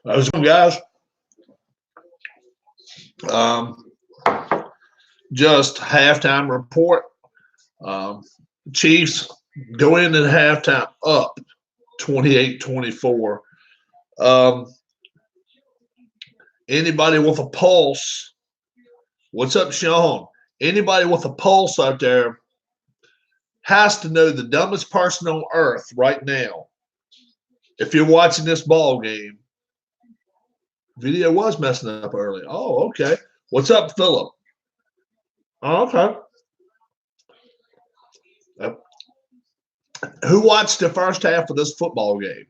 Those guys. Just halftime report. Chiefs go in at halftime up 28-24. Anybody with a pulse? What's up, Sean? Anybody with a pulse out there has to know the dumbest person on earth right now. If you're watching this ball game, video was messing up early. Oh, okay. What's up, Philip? Oh, okay. Who watched the first half of this football game?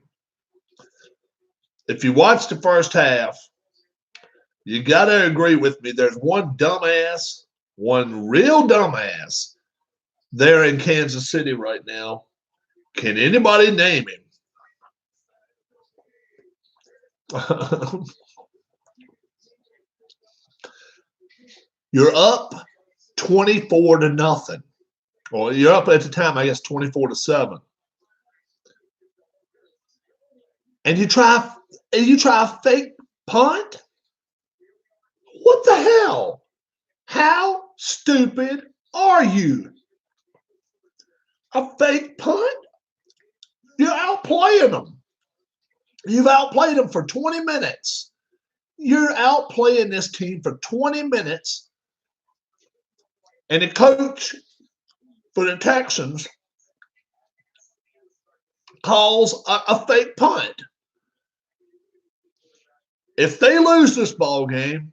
If you watched the first half, you got to agree with me. There's one dumbass, one real dumbass there in Kansas City right now. Can anybody name him? You're up 24-0. Well, you're up at the time, I guess, 24-7. And you try a fake punt? What the hell? How stupid are you? A fake punt? You're outplaying them. You've outplayed them for 20 minutes. You're outplaying this team for 20 minutes. And the coach for the Texans calls a fake punt. If they lose this ball game,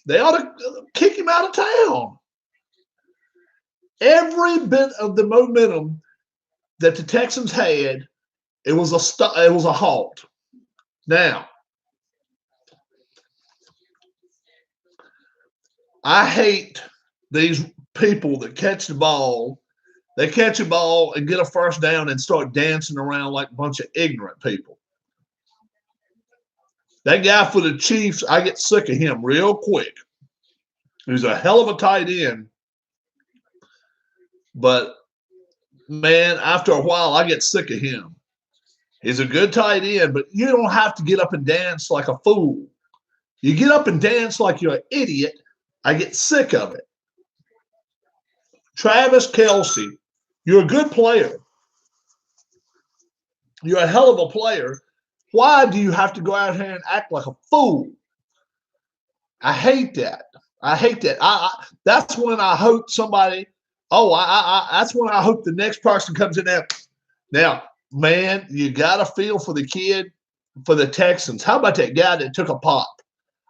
they ought to kick him out of town. Every bit of the momentum that the Texans had, it was a halt. Now, I hate these people that catch the ball. They catch a ball and get a first down and start dancing around like a bunch of ignorant people. That guy for the Chiefs, I get sick of him real quick. He's a hell of a tight end. But, man, after a while, I get sick of him. He's a good tight end, but you don't have to get up and dance like a fool. You get up and dance like you're an idiot, I get sick of it. Travis Kelce, you're a good player. You're a hell of a player. Why do you have to go out here and act like a fool? I hate that. I hate that. That's when I hope somebody. That's when I hope the next person comes in there. Now, man, you got to feel for the kid, for the Texans. How about that guy that took a pop?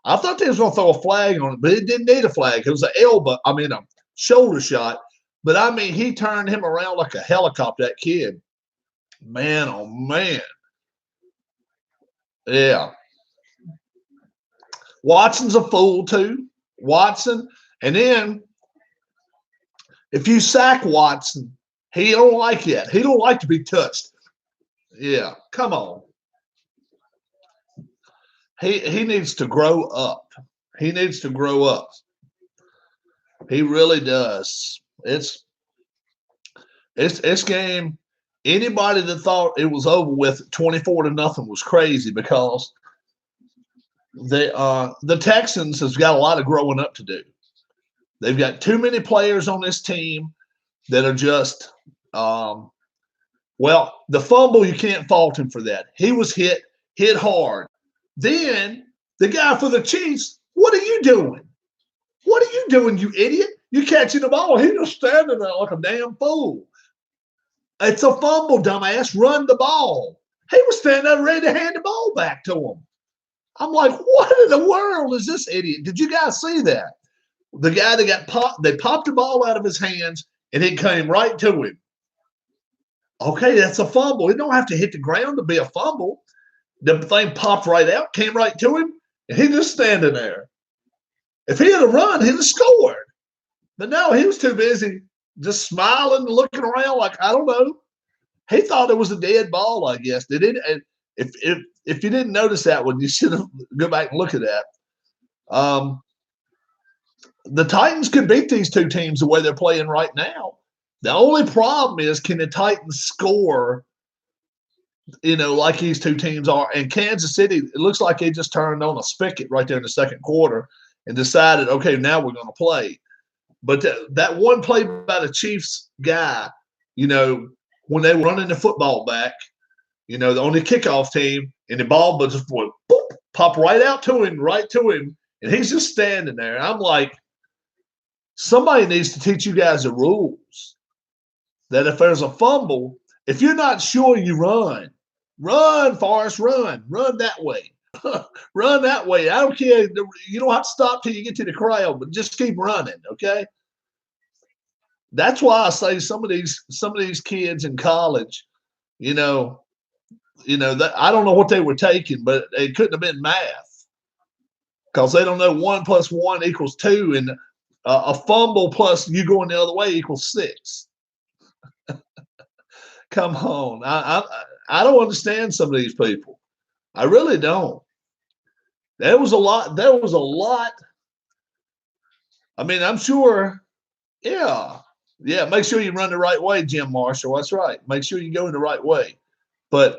I thought they was going to throw a flag on it, but it didn't need a flag. It was a shoulder shot. But, he turned him around like a helicopter, that kid. Man, oh, man. Yeah. Watson's a fool, too. Watson. And then if you sack Watson, he don't like that. He don't like to be touched. Yeah, come on. He needs to grow up. He needs to grow up. He really does. It's game. Anybody that thought it was over with 24-0 was crazy, because the Texans has got a lot of growing up to do. They've got too many players on this team that are just the fumble, you can't fault him for that. He was hit hard. Then the guy for the Chiefs, what are you doing? What are you doing, you idiot? You catching the ball. He's just standing there like a damn fool. It's a fumble, dumbass. Run the ball. He was standing there ready to hand the ball back to him. I'm like, what in the world is this idiot? Did you guys see that? The guy that got popped, they popped the ball out of his hands, and it came right to him. Okay, that's a fumble. It don't have to hit the ground to be a fumble. The thing popped right out, came right to him, and he just standing there. If he had a run, he'd have scored. But no, he was too busy just smiling and looking around like, I don't know. He thought it was a dead ball, I guess. They didn't. If you didn't notice that one, you should go back and look at that. The Titans could beat these two teams the way they're playing right now. The only problem is, can the Titans score, like these two teams are? And Kansas City, it looks like they just turned on a spigot right there in the second quarter and decided, okay, now we're going to play. But that one play by the Chiefs guy, when they were running the football back, on the kickoff team, and the ball just would pop right out to him, and he's just standing there. I'm like, somebody needs to teach you guys the rules. That if there's a fumble, if you're not sure, you run, Forrest, run that way, run that way. I don't care. You don't have to stop till you get to the crowd, but just keep running, okay? That's why I say some of these kids in college, that I don't know what they were taking, but it couldn't have been math because they don't know 1 + 1 = 2, and a fumble plus you going the other way = 6. Come on, I don't understand some of these people. I really don't. There was a lot. I mean, I'm sure. Yeah. Make sure you run the right way, Jim Marshall. That's right. Make sure you go in the right way. But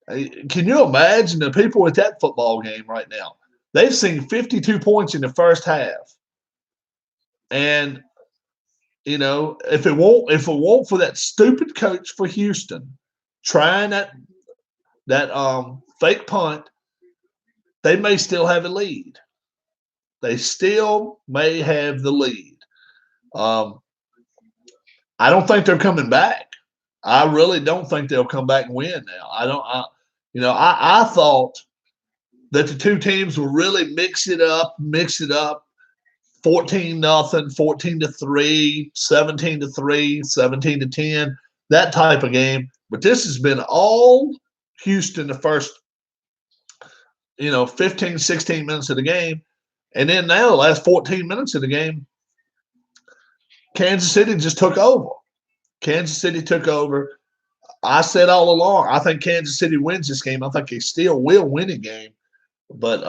can you imagine the people at that football game right now? They've seen 52 points in the first half, and if it won't for that stupid coach for Houston trying that fake punt, they may still have a lead. They still may have the lead. I don't think they're coming back. I really don't think they'll come back and win now. I thought that the two teams will really mix it up, 14-0, 14-3, 17-3, 17-10, that type of game. But this has been all Houston the first, 15, 16 minutes of the game. And then now the last 14 minutes of the game, Kansas City just took over. I said all along, I think Kansas City wins this game. I think they still will win a game. But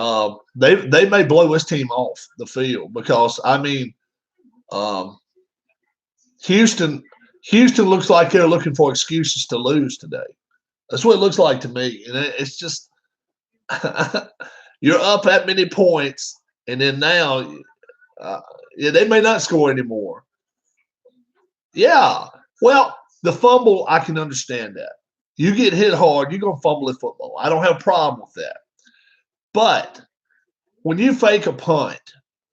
they may blow this team off the field because, Houston looks like they're looking for excuses to lose today. That's what it looks like to me. And it's just you're up that many points, and then now they may not score anymore. Yeah. Well, the fumble, I can understand that. You get hit hard, you're going to fumble at football. I don't have a problem with that. But when you fake a punt,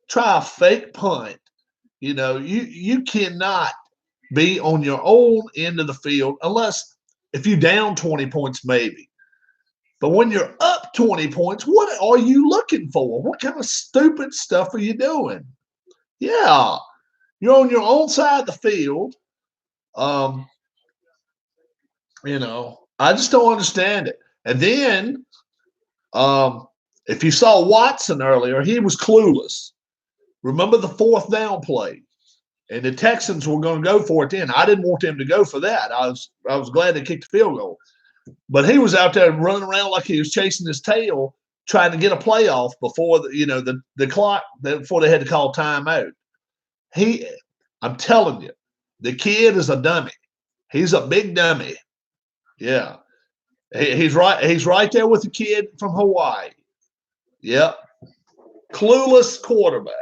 try a fake punt, you cannot be on your own end of the field unless if you down 20 points maybe. But when you're up 20 points, what are you looking for? What kind of stupid stuff are you doing? Yeah. You're on your own side of the field. I just don't understand it. And then if you saw Watson earlier, he was clueless. Remember the 4th down play? And the Texans were going to go for it then. I didn't want them to go for that. I was glad they kicked the field goal. But he was out there running around like he was chasing his tail, trying to get a playoff before the clock, before they had to call timeout. I'm telling you, the kid is a dummy. He's a big dummy. Yeah. He's right. He's right there with the kid from Hawaii. Yep. Clueless quarterback.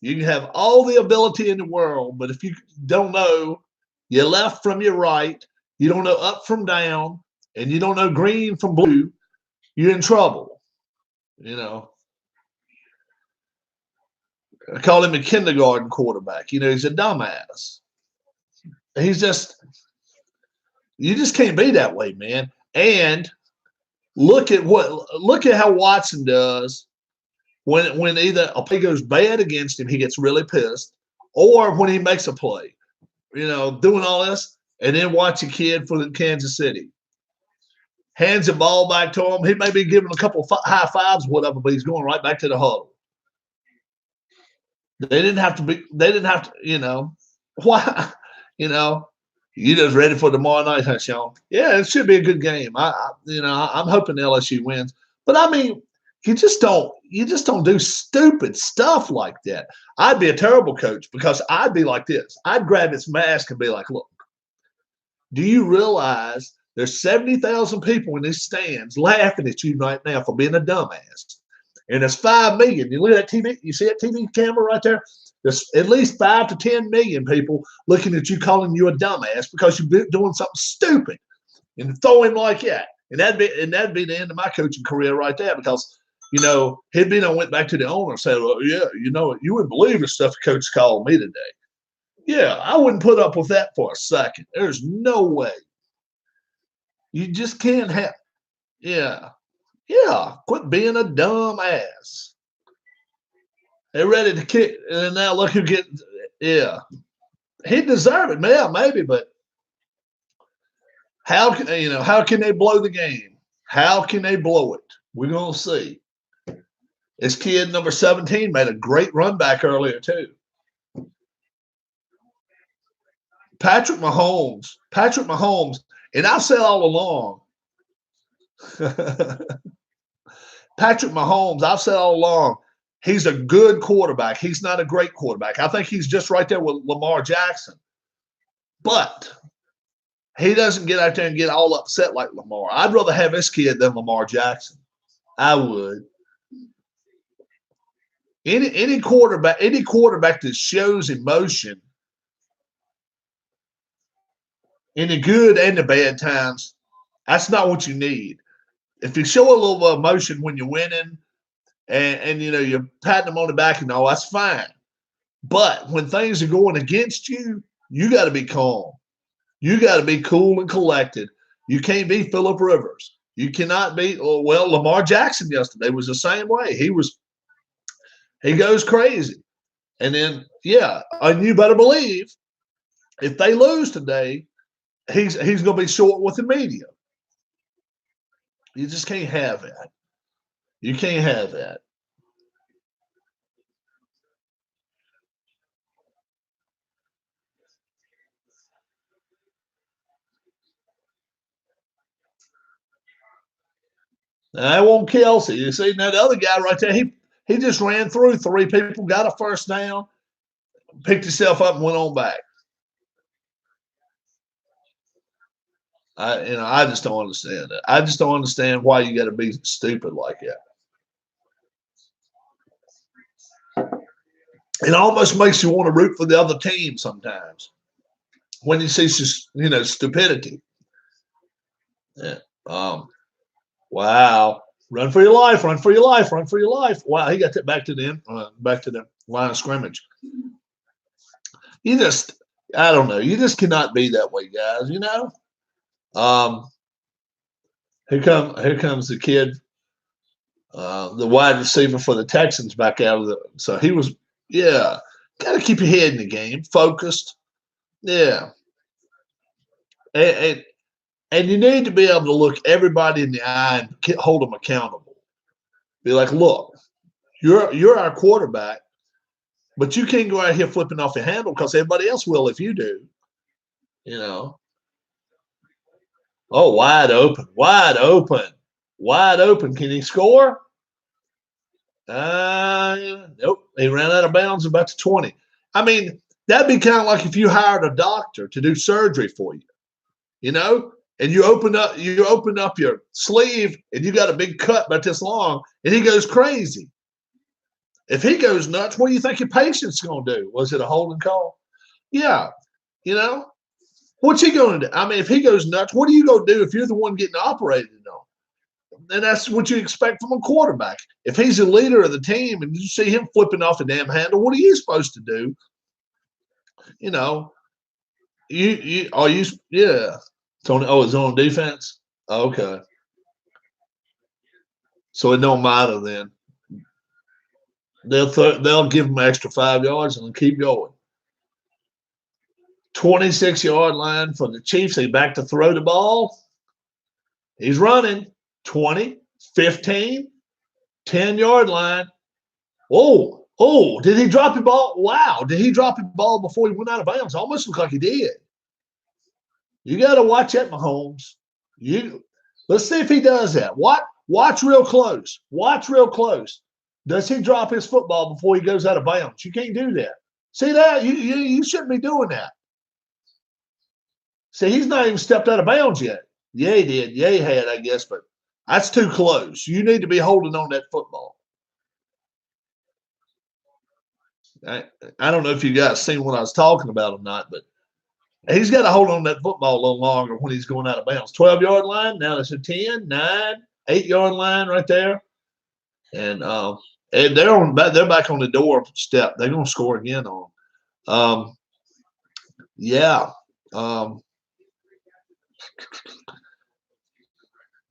You can have all the ability in the world, but if you don't know your left from your right, you don't know up from down, and you don't know green from blue, you're in trouble. I call him a kindergarten quarterback. He's a dumbass. You just can't be that way, man. And look at how Watson does when either a play goes bad against him, he gets really pissed, or when he makes a play, doing all this, and then watch a kid for the Kansas City. Hands the ball back to him. He may be giving a couple of high fives, whatever, but he's going right back to the huddle. They didn't have to, why, you just ready for tomorrow night, huh, Sean? Yeah, it should be a good game. I'm hoping LSU wins. But You just don't do stupid stuff like that. I'd be a terrible coach because I'd be like this. I'd grab his mask and be like, look, do you realize there's 70,000 people in these stands laughing at you right now for being a dumbass? And there's 5 million. You look at that TV, you see that TV camera right there? There's at least 5 to 10 million people looking at you calling you a dumbass because you've been doing something stupid, and throw him like that. And that'd be the end of my coaching career right there, because he'd been, I went back to the owner and said, well, yeah, you wouldn't believe the stuff the coach called me today. Yeah, I wouldn't put up with that for a second. There's no way. You just can't have, yeah, quit being a dumb ass. They're ready to kick, and now look who gets, yeah. He deserved it, man, maybe, but how can they blow the game? How can they blow it? We're going to see. This kid, number 17, made a great run back earlier, too. Patrick Mahomes, and I've said all along, Patrick Mahomes, I've said all along, he's a good quarterback. He's not a great quarterback. I think he's just right there with Lamar Jackson. But he doesn't get out there and get all upset like Lamar. I'd rather have this kid than Lamar Jackson. I would. Any quarterback that shows emotion in the good and the bad times, that's not what you need. If you show a little emotion when you're winning and you're patting them on the back and all, that's fine. But when things are going against you, you got to be calm. You got to be cool and collected. You can't be Phillip Rivers. You cannot be, Lamar Jackson yesterday was the same way. He goes crazy. And then, and you better believe if they lose today, he's going to be short with the media. You just can't have that. You can't have that. Now, I won't Kelce. You see, now the other guy right there, he just ran through 3 people, got a first down, picked himself up, and went on back. I just don't understand that. I just don't understand why you got to be stupid like that. It almost makes you want to root for the other team sometimes when you see stupidity. Yeah. Wow. Run for your life, run for your life, run for your life. Wow, he got that back to the line of scrimmage. I don't know. You just cannot be that way, guys, Here comes the kid, the wide receiver for the Texans back out of the – so he was – got to keep your head in the game, focused. Yeah. And you need to be able to look everybody in the eye and hold them accountable. Be like, look, you're our quarterback, but you can't go out here flipping off your handle because everybody else will if you do. Oh, wide open. Can he score? Nope. He ran out of bounds about to 20. I mean, that'd be kind of like if you hired a doctor to do surgery for you, and you open up your sleeve and you got a big cut about this long, and he goes crazy. If he goes nuts, what do you think your patient's going to do? Was it a holding call? Yeah. What's he going to do? I mean, if he goes nuts, what are you going to do if you're the one getting operated on? And that's what you expect from a quarterback. If he's the leader of the team and you see him flipping off the damn handle, what are you supposed to do? Tony, it's on defense? Okay. So it don't matter then. They'll give him extra 5 yards and keep going. 26-yard line for the Chiefs. They back to throw the ball. He's running. 20, 15, 10-yard line. Oh, did he drop the ball? Wow. Did he drop the ball before he went out of bounds? Almost looked like he did. You got to watch that, Mahomes. Let's see if he does that. Watch real close. Watch real close. Does he drop his football before he goes out of bounds? You can't do that. See that? You shouldn't be doing that. See, he's not even stepped out of bounds yet. Yeah, he did. Yeah, he had, I guess, but that's too close. You need to be holding on that football. I don't know if you guys seen what I was talking about or not, but he's got to hold on that football a little longer when he's going out of bounds. 12-yard line. Now it's a 10, 9, 8-yard line right there. And they're back on the doorstep. They're going to score again on them. Yeah.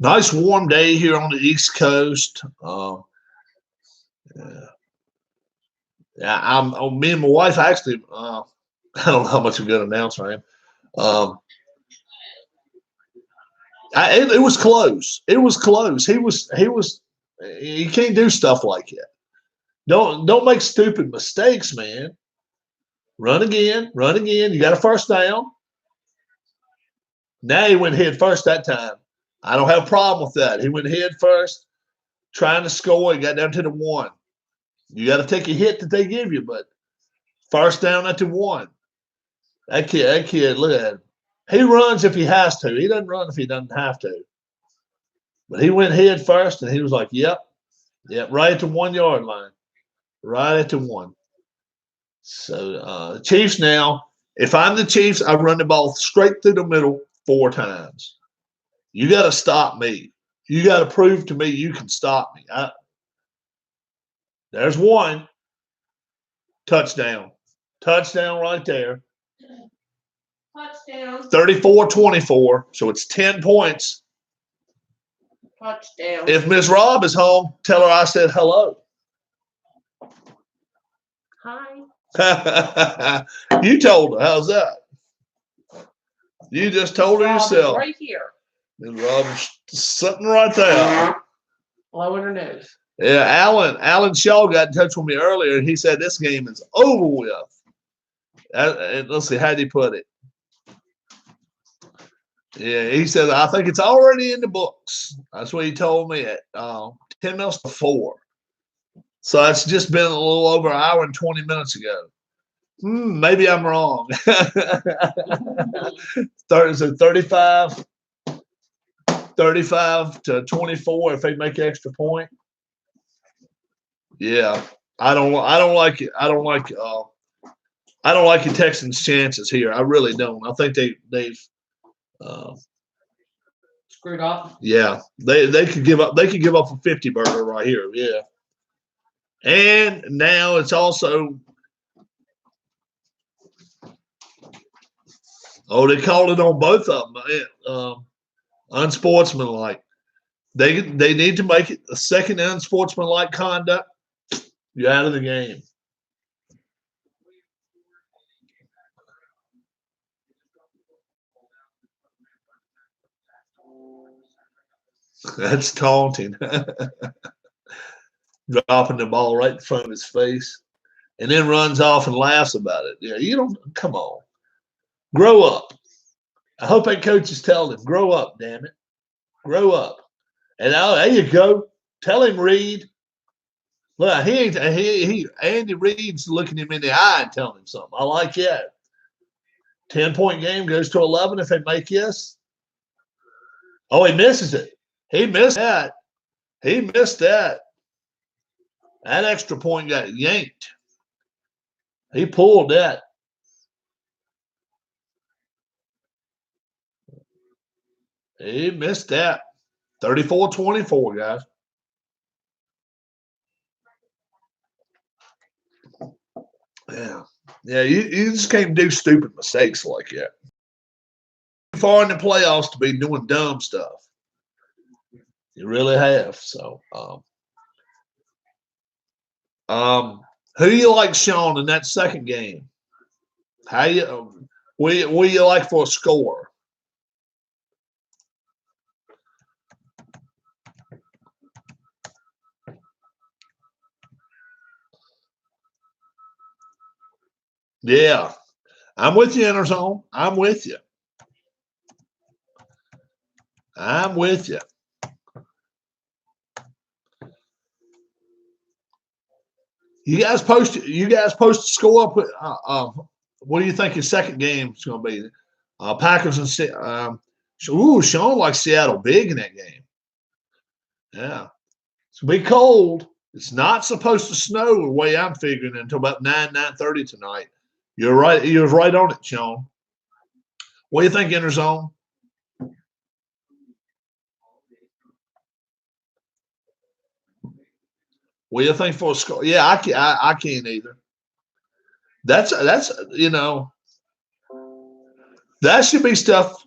Nice warm day here on the East Coast. Yeah, me and my wife actually. I don't know how much of a good announcer I am. It was close. It was close. He was. You can't do stuff like that. Don't make stupid mistakes, man. Run again. Run again. You got a first down. Now he went head first that time. I don't have a problem with that. He went head first, trying to score. He got down to the 1. You got to take a hit that they give you, but first down at the 1. That kid, look at him. He runs if he has to. He doesn't run if he doesn't have to. But he went head first, and he was like, yep, right at the 1-yard line. Right at the 1. So the Chiefs now, if I'm the Chiefs, I run the ball straight through the middle 4 times. You got to stop me. You got to prove to me you can stop me. There's 1. Touchdown. Touchdown right there. Touchdown. 34-24. So it's 10 points. Touchdown. If Miss Rob is home, tell her I said hello. Hi. You told her. How's that? You just told her Rob is yourself. right here. Miss Rob is sitting right there. Blowing her nose. Yeah, Alan Shaw got in touch with me earlier, and he said this game is over with. And let's see, how did he put it? Yeah, he said, I think it's already in the books. That's what he told me at 10 minutes before. So it's just been a little over an hour and 20 minutes ago. Maybe I'm wrong. 35 to 24 if they make an extra point. Yeah, I don't like it. I don't like the Texans' chances here. I really don't. I think they've Screwed up. Yeah, they could give up. They could give up a 50 burger right here. Yeah, and now it's also. Oh, they called it on both of them. Unsportsmanlike. They need to make it a second unsportsmanlike conduct. You're out of the game. That's taunting. Dropping the ball right in front of his face, and then runs off and laughs about it. Yeah, you don't. Come on, grow up. I hope that coach is telling him, grow up, damn it, grow up. And there you go. Tell him, Reed. Look, Andy Reid's looking him in the eye and telling him something. I like that. 10-point game goes to 11 if they make this. Oh, he misses it. He missed that. He missed that. That extra point got yanked. He pulled that. He missed that. 34-24, guys. Yeah. Yeah, you just can't do stupid mistakes like that. Too far in the playoffs to be doing dumb stuff. You really have. So, who do you like, Sean, in that second game? How you what do you like for a score? Yeah, I'm with you, Interzone. I'm with you. I'm with you. You guys post the score up. What do you think his second game is going to be? Packers and Sean likes Seattle big in that game. Yeah, it's going to be cold. It's not supposed to snow the way I'm figuring until about 9:30 tonight. You're right. You're right on it, Sean. What do you think, Interzone? What do you think for a score? Yeah, I can't either. That's that should be stuff.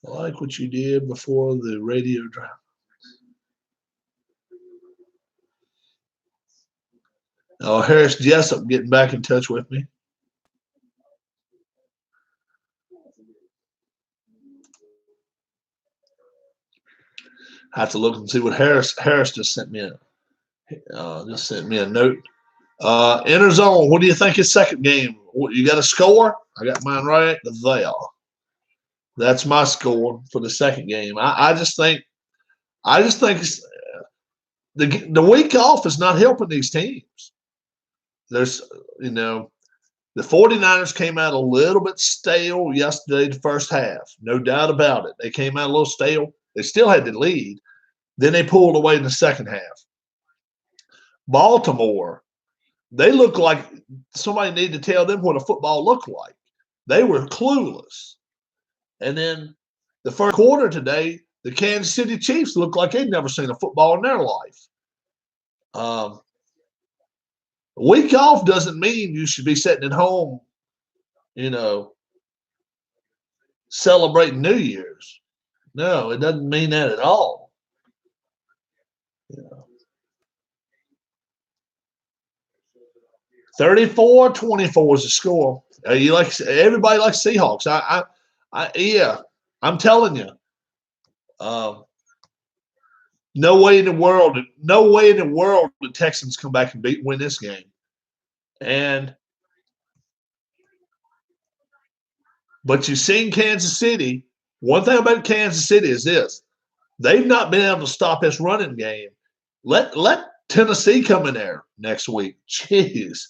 I like what you did before the radio drive. Oh, Harris Jessup getting back in touch with me. I have to look and see what Harris just sent me a note. Interzone, what do you think his second game? You got a score? I got mine right there. That's my score for the second game. I just think it's, the week off is not helping these teams. There's the 49ers came out a little bit stale yesterday, the first half. No doubt about it. They came out a little stale. They still had the lead. Then they pulled away in the second half. Baltimore, they look like somebody needed to tell them what a football looked like. They were clueless. And then the first quarter today, the Kansas City Chiefs looked like they'd never seen a football in their life. A week off doesn't mean you should be sitting at home, celebrating New Year's. No, it doesn't mean that at all. 34-24 is the score. Everybody likes Seahawks. I'm telling you. No way in the world the Texans come back and win this game. But you've seen Kansas City. One thing about Kansas City is this: they've not been able to stop this running game. Let Tennessee come in there next week. Jeez,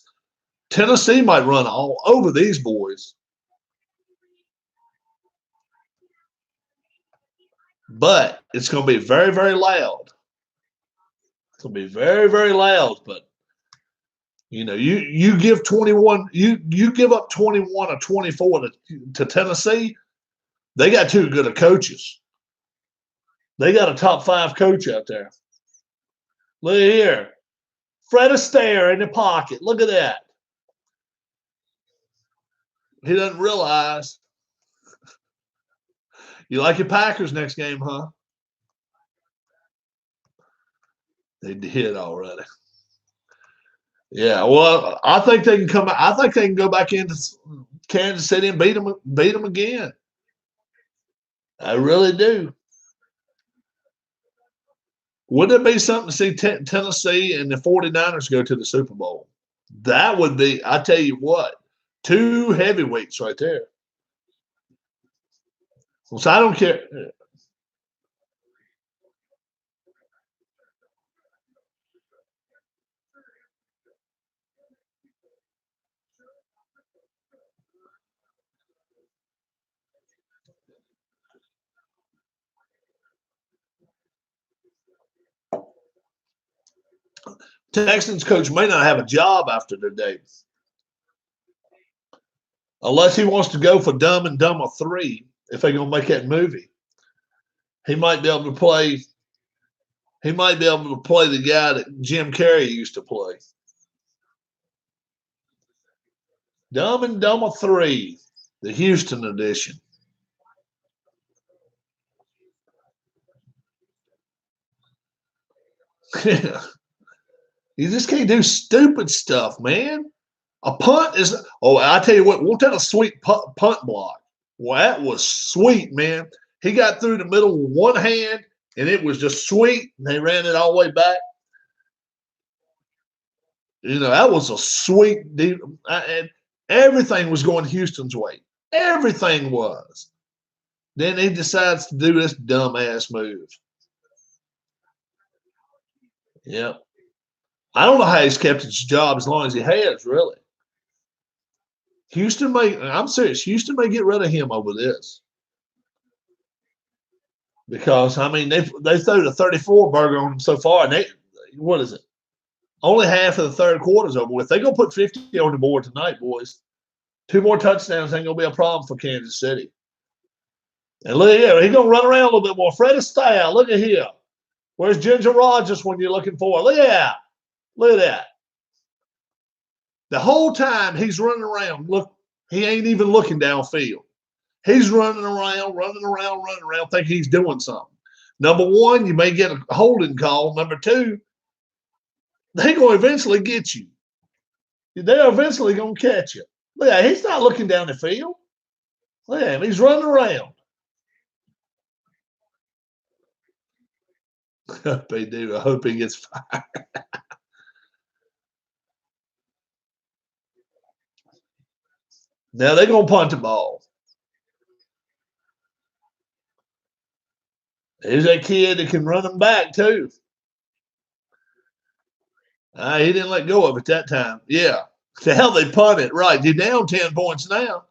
Tennessee might run all over these boys. But it's going to be very, very loud. It's going to be very, very loud. But you give 21, you give up 21 or 24 to Tennessee. They got too good of coaches. They got a top 5 coach out there. Look here, Fred Astaire in the pocket. Look at that. He doesn't realize. You like your Packers next game, huh? They did already. Yeah, well, I think they can come. I think they can go back into Kansas City and beat them again. I really do. Wouldn't it be something to see Tennessee and the 49ers go to the Super Bowl? That would be, I tell you what, 2 heavyweights right there. So I don't care. Texans coach may not have a job after today. Unless he wants to go for Dumb and Dumber 3, if they're going to make that movie. He might be able to play the guy that Jim Carrey used to play. Dumb and Dumber 3, the Houston edition. You just can't do stupid stuff, man. A punt is – I tell you what, we'll tell a sweet punt block. Well, that was sweet, man. He got through the middle with one hand, and it was just sweet, and they ran it all the way back. That was a sweet deal. And everything was going Houston's way. Everything was. Then he decides to do this dumbass move. Yep. I don't know how he's kept his job as long as he has, really. I'm serious, Houston may get rid of him over this. Because, I mean, they threw the 34 burger on him so far, and what is it? Only half of the third quarter's over with. They're going to put 50 on the board tonight, boys. 2 more touchdowns ain't going to be a problem for Kansas City. And look here, he's going to run around a little bit more. Freddie style, look at here. Where's Ginger Rogers when you're looking for? Look at that. Look at that. The whole time he's running around, look, he ain't even looking downfield. He's running around, thinking he's doing something. Number one, you may get a holding call. Number two, they're going to eventually get you. They're eventually going to catch you. Look at him. He's not looking down the field. Look at him. He's running around. They do. I hope he gets fired. Now they're going to punt the ball. There's that kid that can run them back, too. He didn't let go of it that time. Yeah. The hell they punt it. Right. You're down 10 points now.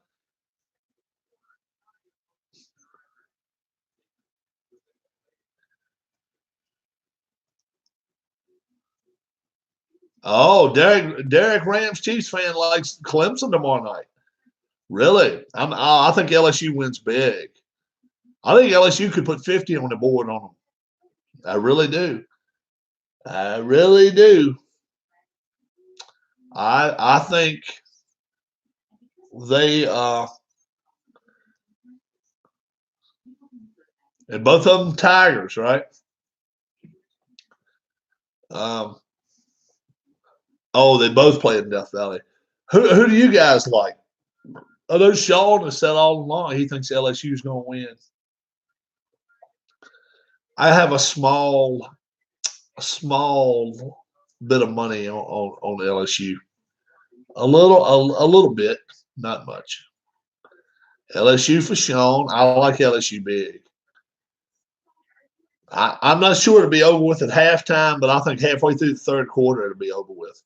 Oh, Derek Rams Chiefs fan likes Clemson tomorrow night. Really? I think LSU wins big. I think LSU could put 50 on the board on them. I really do. I really do. I think they and both of them Tigers, right? They both play in Death Valley. Who do you guys like? Although Sean has said all along he thinks LSU is going to win. I have a small bit of money on LSU. A little bit, not much. LSU for Sean. I like LSU big. I'm not sure it'll be over with at halftime, but I think halfway through the third quarter it'll be over with.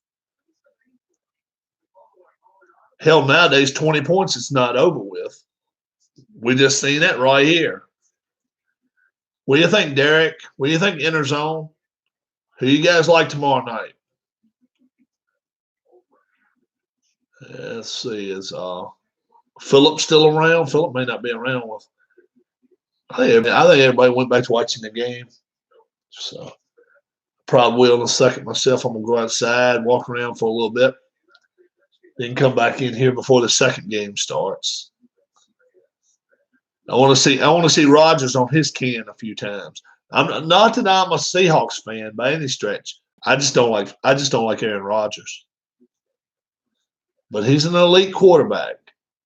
Hell, nowadays 20 points it's not over with. We just seen that right here. What do you think, Derek? What do you think, Interzone? Who you guys like tomorrow night? Let's see. Is Philip still around? Philip may not be around. I think everybody went back to watching the game. So probably will in a second myself. I'm going to go outside, walk around for a little bit, then come back in here before the second game starts. I want to see Rodgers on his can a few times. I'm not that I'm a Seahawks fan by any stretch. I just don't like Aaron Rodgers. But he's an elite quarterback.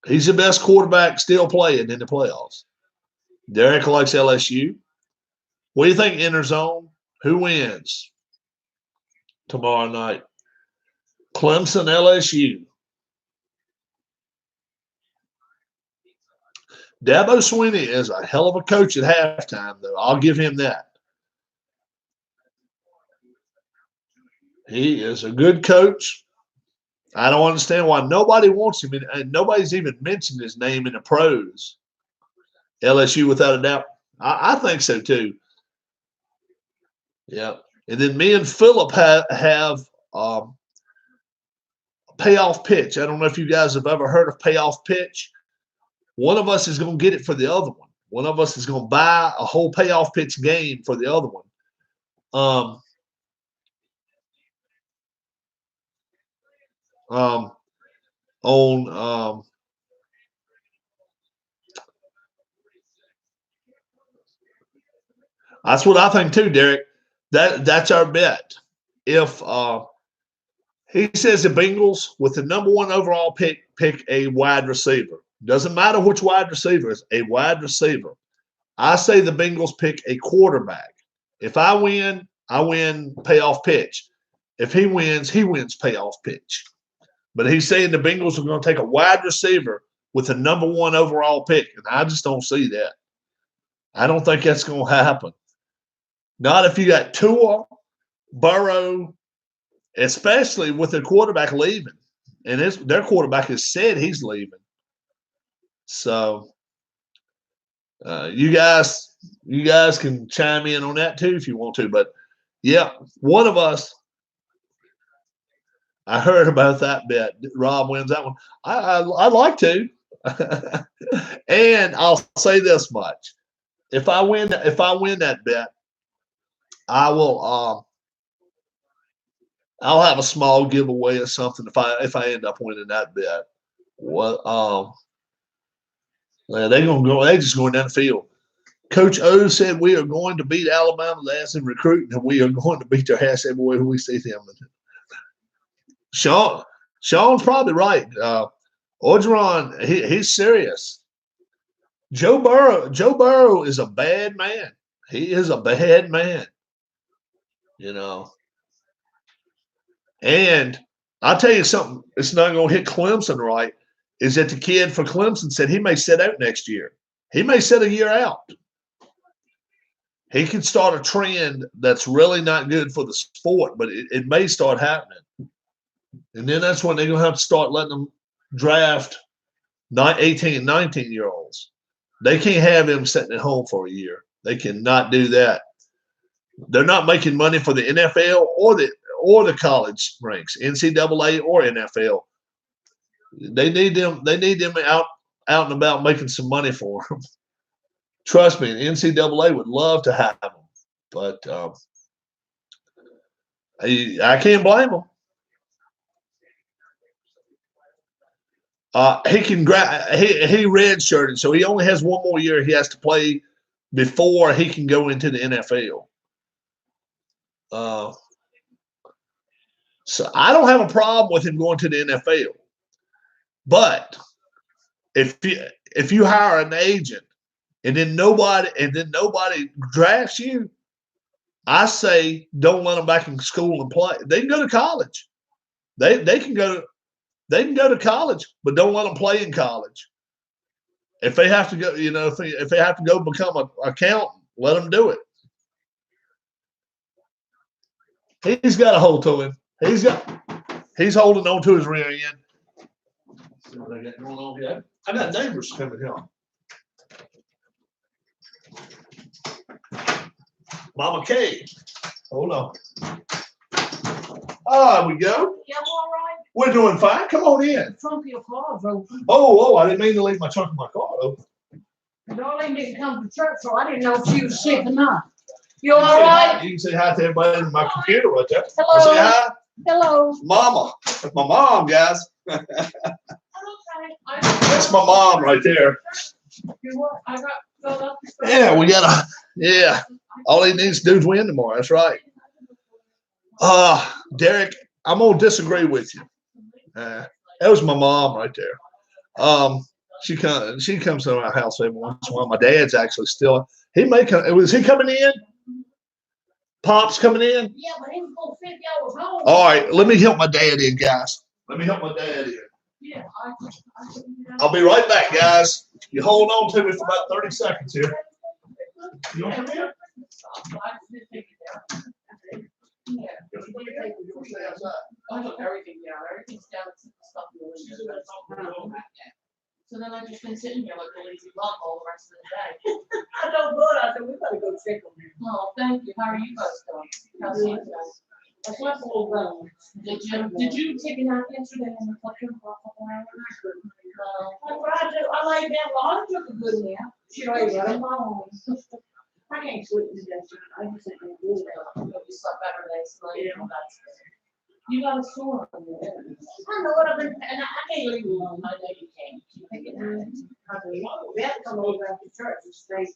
He's the best quarterback still playing in the playoffs. Derek likes LSU. What do you think, Interzone? Who wins tomorrow night? Clemson, LSU. Dabo Swinney is a hell of a coach at halftime, though. I'll give him that. He is a good coach. I don't understand why nobody wants him, and nobody's even mentioned his name in the pros. LSU, without a doubt. I think so, too. Yeah. And then me and Philip have payoff pitch. I don't know if you guys have ever heard of payoff pitch. One of us is going to get it for the other one. One of us is going to buy a whole payoff pitch game for the other one. That's what I think too, Derek. That's our bet. If he says the Bengals with the number one overall pick a wide receiver. Doesn't matter which wide receiver is a wide receiver. I say the Bengals pick a quarterback. If I win payoff pitch. If he wins payoff pitch. But he's saying the Bengals are going to take a wide receiver with the number one overall pick, and I just don't see that. I don't think that's going to happen. Not if you got Tua, Burrow, especially with their quarterback leaving, and their quarterback has said he's leaving. So you guys can chime in on that too if you want to. But yeah, one of us. I heard about that bet. Rob wins that one. I'd like to. And I'll say this much: if I win that bet, I will. I'll have a small giveaway or something if I end up winning that bet. Well, they're gonna go. They're just going down the field. Coach O said we are going to beat Alabama's ass in recruiting, and we are going to beat their ass everywhere we see them. Sean's probably right. Orgeron, he's serious. Joe Burrow is a bad man. He is a bad man. You know. And I'll tell you something, it's not going to hit Clemson right, is that the kid for Clemson said he may sit out next year. He may sit a year out. He could start a trend that's really not good for the sport, but it may start happening. And then that's when they're going to have to start letting them draft 18 and 19-year-olds. They can't have them sitting at home for a year. They cannot do that. They're not making money for the NFL or the college ranks, NCAA or NFL. They need them out and about making some money for them. Trust me, the NCAA would love to have them, but I can't blame them. He redshirted, so he only has one more year he has to play before he can go into the NFL. So I don't have a problem with him going to the NFL. But if you hire an agent and then nobody drafts you, I say don't let them back in school and play. They can go to college. They can go to college, but don't let them play in college. If they have to go, if they have to go become an accountant, let them do it. He's got a hold to him. He's holding on to his rear end. See what I got going on here. I got neighbors coming here. Mama K. Hold on. There we go. Yeah, all right. We're doing fine. Come on in. The trunk of your car's open. Oh, I didn't mean to leave my trunk of my car open. Darlene didn't come to church, so I didn't know if she was sick or not. You all right? You can say hi to everybody in my computer right there. Hello. Say hi. Hello. Mama. That's my mom, guys. Okay. That's my mom right there. You what? I got filled up. Yeah. All he needs to do is win tomorrow. That's right. Derek, I'm gonna disagree with you. That was my mom right there. She comes to our house every once in a while. My dad's actually still. He may come. Was he coming in? Pop's coming in. Yeah, but he was gonna fit y'all was home. All right, let me help my dad in, guys. Let me help my dad in. Yeah, I'll be right back, guys. You hold on to me for about 30 seconds here. You want to come here? I took everything down. Everything's down except the stuff in the window. So then I've just been sitting here like a lazy bum all the rest of the day. I know good. I said we better go check on you. Oh, thank you. How are you guys doing? How's you guys? I slept a little bit. Did you take a nap yesterday in the fucking for a couple hours? No. I laid down. Well, I took a good nap. She laid right on my own. I can't sleep in bed. I just think I'm good. You slept better last night. Yeah. That's good. You got a sore on your head. I know what I've been, and I can't leave you alone. I know you can't. You pick it up. We have to come over after church and stay.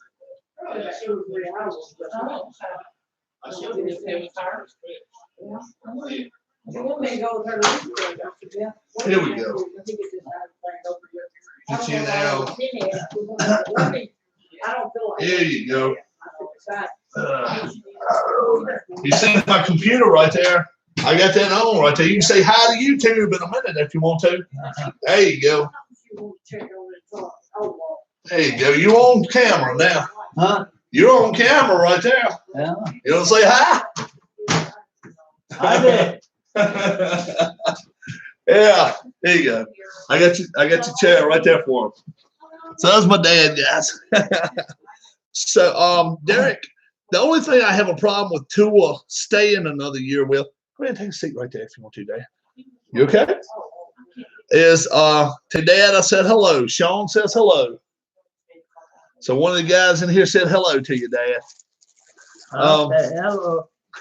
Probably about 2 or 3 hours. I still get it tired. Yeah. You want me to go with her? Here we go. Get you now. Here you go. You see my computer right there? I got that on right there. You can say hi to YouTube in a minute if you want to. There you go. There you go. You're on camera now. Huh? You're on camera right there. Yeah. You want to say hi? I did. Yeah, there you go. I got your chair right there for him. So that's my dad, guys. So, Derek, the only thing I have a problem with Tua staying another year with, go ahead and take a seat right there if you want to, Dad. You okay? Is to Dad, I said hello. Sean says hello. So one of the guys in here said hello to you, Dad. Hello.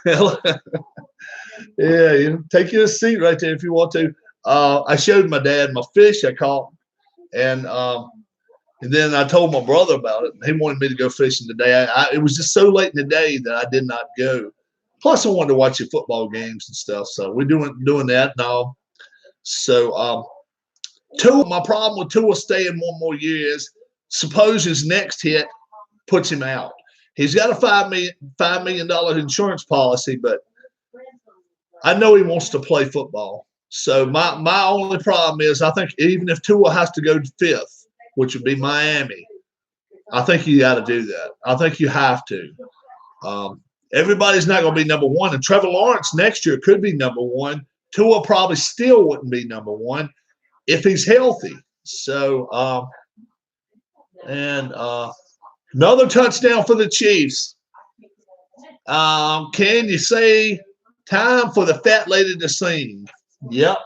Hello. Yeah, you take your seat right there if you want to. I showed my dad my fish I caught, and then I told my brother about it. He wanted me to go fishing today. It was just so late in the day that I did not go. Plus, I wanted to watch the football games and stuff. So we're doing that now. So Tua, my problem with Tua staying one more year is suppose his next hit puts him out. He's got a $5 million insurance policy, but I know he wants to play football. So my only problem is I think even if Tua has to go to 5th, which would be Miami, I think you got to do that. I think you have to. Everybody's not going to be number one, and Trevor Lawrence next year could be number one. Tua probably still wouldn't be number one if he's healthy. So, another touchdown for the Chiefs. Can you say time for the fat lady to sing? Yep.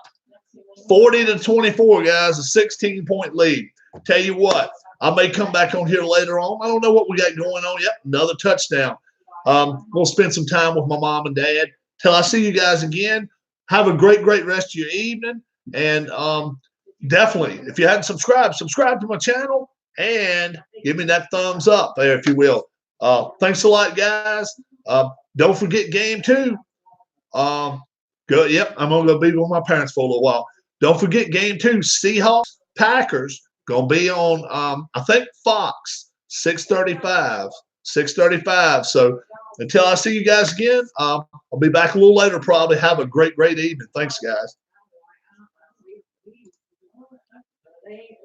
40-24, guys, a 16-point lead. Tell you what, I may come back on here later on. I don't know what we got going on. Yep, another touchdown. We'll spend some time with my mom and dad. Till I see you guys again, have a great rest of your evening. And definitely, if you hadn't subscribed to my channel and give me that thumbs up there, if you will. Thanks a lot, guys. Don't forget game 2. Good. Yep, I'm going to go be with my parents for a little while. Don't forget game 2, Seahawks, Packers. Going to be on, I think, Fox, 6:35. 6:35. So until I see you guys again, I'll be back a little later probably. Have a great evening. Thanks, guys.